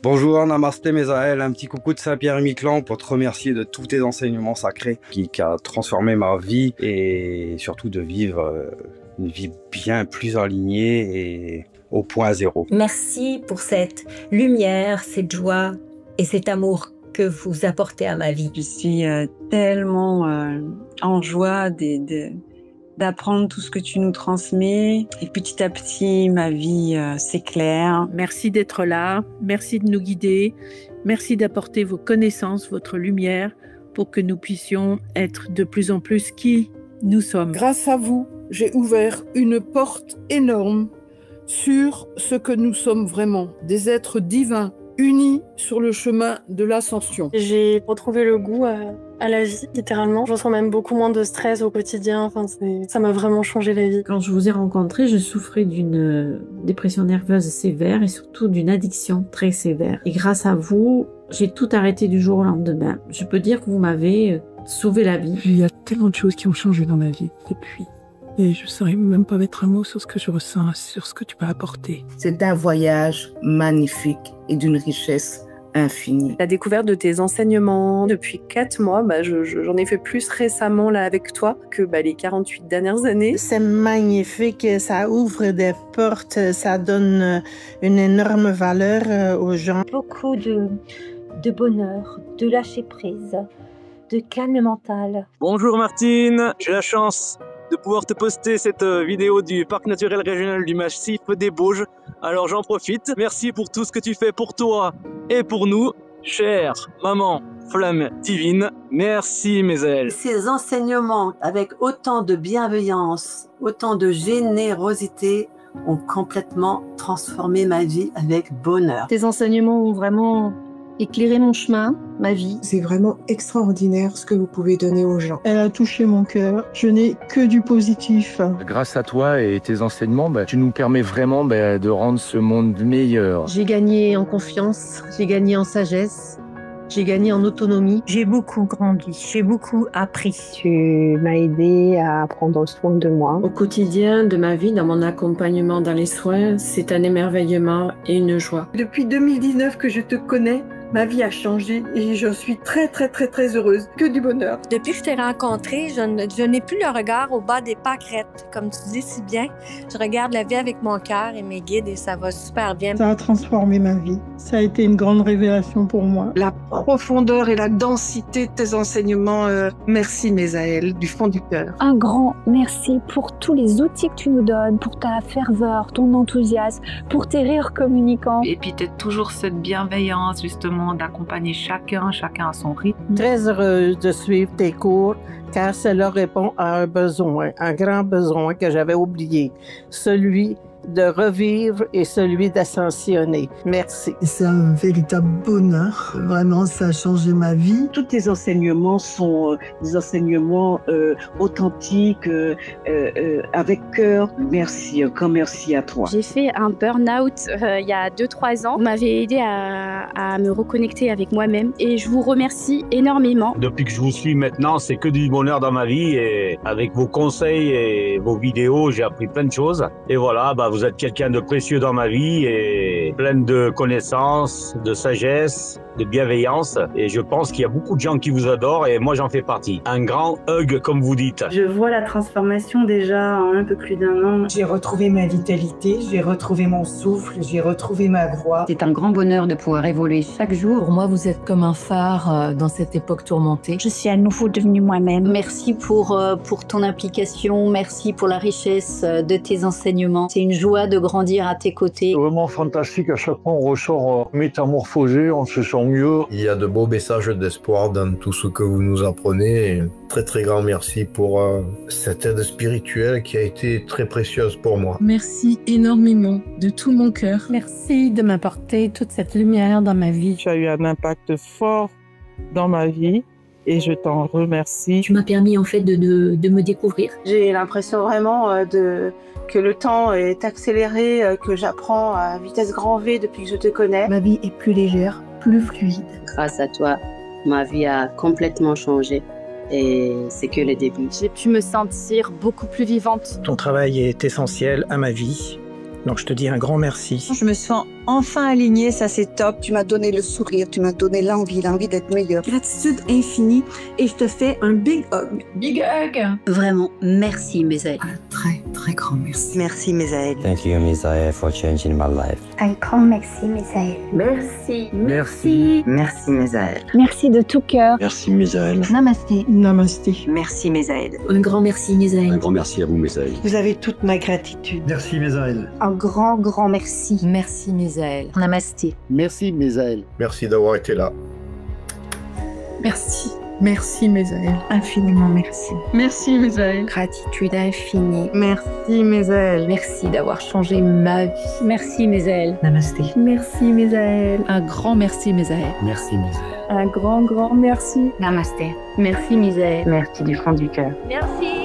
Bonjour, namasté Mesaël, un petit coucou de Saint-Pierre-et-Miquelon pour te remercier de tous tes enseignements sacrés qui a transformé ma vie et surtout de vivre une vie bien plus alignée et au point zéro. Merci pour cette lumière, cette joie et cet amour que vous apportez à ma vie. Je suis tellement en joie d'apprendre tout ce que tu nous transmets. Et petit à petit, ma vie s'éclaire. Merci d'être là, merci de nous guider, merci d'apporter vos connaissances, votre lumière, pour que nous puissions être de plus en plus qui nous sommes. Grâce à vous, j'ai ouvert une porte énorme sur ce que nous sommes vraiment, des êtres divins, unis sur le chemin de l'ascension. J'ai retrouvé le goût à la vie, littéralement. Je ressens même beaucoup moins de stress au quotidien. Enfin, ça m'a vraiment changé la vie. Quand je vous ai rencontré, je souffrais d'une dépression nerveuse sévère et surtout d'une addiction très sévère. Et grâce à vous, j'ai tout arrêté du jour au lendemain. Je peux dire que vous m'avez sauvé la vie. Il y a tellement de choses qui ont changé dans ma vie depuis. Et je ne saurais même pas mettre un mot sur ce que je ressens, sur ce que tu peux apporter. C'est un voyage magnifique et d'une richesse infinie. La découverte de tes enseignements depuis 4 mois, j'en ai fait plus récemment là avec toi que les 48 dernières années. C'est magnifique, ça ouvre des portes, ça donne une énorme valeur aux gens. Beaucoup de bonheur, de lâcher prise, de calme mental. Bonjour Martine, j'ai la chance de pouvoir te poster cette vidéo du parc naturel régional du Massif des Bauges. Alors j'en profite. Merci pour tout ce que tu fais pour toi et pour nous. Chère maman flamme divine, merci Mesaël. Ces enseignements avec autant de bienveillance, autant de générosité ont complètement transformé ma vie avec bonheur. Tes enseignements ont vraiment éclairer mon chemin, ma vie. C'est vraiment extraordinaire ce que vous pouvez donner aux gens. Elle a touché mon cœur. Je n'ai que du positif. Grâce à toi et tes enseignements, tu nous permets vraiment de rendre ce monde meilleur. J'ai gagné en confiance, j'ai gagné en sagesse, j'ai gagné en autonomie. J'ai beaucoup grandi, j'ai beaucoup appris. Tu m'as aidé à prendre soin de moi. Au quotidien de ma vie, dans mon accompagnement dans les soins, c'est un émerveillement et une joie. Depuis 2019 que je te connais, ma vie a changé et je suis très heureuse. Que du bonheur. Depuis que je t'ai rencontré, je n'ai plus le regard au bas des pâquerettes. Comme tu dis si bien, je regarde la vie avec mon cœur et mes guides et ça va super bien. Ça a transformé ma vie. Ça a été une grande révélation pour moi. La profondeur et la densité de tes enseignements, merci Mesaël, du fond du cœur. Un grand merci pour tous les outils que tu nous donnes, pour ta ferveur, ton enthousiasme, pour tes rires communicants. Et puis t'es toujours cette bienveillance justement d'accompagner chacun à son rythme. Très heureuse de suivre tes cours car cela répond à un besoin, un grand besoin que j'avais oublié, celui de revivre et celui d'ascensionner. Merci. C'est un véritable bonheur. Vraiment, ça a changé ma vie. Tous tes enseignements sont des enseignements authentiques, avec cœur. Merci, encore merci à toi. J'ai fait un burn-out il y a 2-3 ans. Vous m'avez aidé à me reconnecter avec moi-même et je vous remercie énormément. Depuis que je vous suis maintenant, c'est que du bonheur dans ma vie et avec vos conseils et vos vidéos, j'ai appris plein de choses. Et voilà, vous êtes quelqu'un de précieux dans ma vie et plein de connaissances, de sagesse, de bienveillance. Et je pense qu'il y a beaucoup de gens qui vous adorent et moi j'en fais partie. Un grand hug comme vous dites. Je vois la transformation déjà en un peu plus d'1 an. J'ai retrouvé ma vitalité, j'ai retrouvé mon souffle, j'ai retrouvé ma voix. C'est un grand bonheur de pouvoir évoluer chaque jour. Pour moi, vous êtes comme un phare dans cette époque tourmentée. Je suis à nouveau devenue moi-même. Merci pour ton implication, merci pour la richesse de tes enseignements. C'est une joie de grandir à tes côtés. C'est vraiment fantastique, à chaque fois on ressort métamorphosé, on se sent mieux. Il y a de beaux messages d'espoir dans tout ce que vous nous apprenez. Et très grand merci pour cette aide spirituelle qui a été très précieuse pour moi. Merci énormément de tout mon cœur. Merci de m'apporter toute cette lumière dans ma vie. Tu as eu un impact fort dans ma vie. Et je t'en remercie. Tu m'as permis en fait de me découvrir. J'ai l'impression vraiment que le temps est accéléré, que j'apprends à vitesse grand V depuis que je te connais. Ma vie est plus légère, plus fluide. Grâce à toi, ma vie a complètement changé. Et c'est que le début. J'ai pu me sentir beaucoup plus vivante. Ton travail est essentiel à ma vie. Donc je te dis un grand merci. Je me sens enfin alignée, ça c'est top. Tu m'as donné le sourire, tu m'as donné l'envie d'être meilleure. Gratitude infinie et je te fais un big hug. Big hug. Vraiment, merci Mésaël. Un très grand merci. Merci Mésaël. Thank you Mésaël for changing my life. Un grand merci Mésaël. Merci. Merci. Merci Mésaël. Merci de tout cœur. Merci Mésaël. Namasté. Namasté. Merci Mésaël. Un grand merci Mésaël. Un grand merci à vous Mésaël. Vous avez toute ma gratitude. Merci Mésaël. Un grand merci. Merci Mésaël. Namasté. Merci Mésaël. Merci d'avoir été là. Merci. Merci Mésaël. Infiniment merci. Merci Mésaël. Gratitude infinie. Merci Mésaël. Merci d'avoir changé ma vie. Merci Mésaël. Namasté. Merci Mésaël. Un grand merci Mésaël. Merci Mésaël. Un grand merci. Namasté. Merci Mésaël. Merci du fond du cœur. Merci.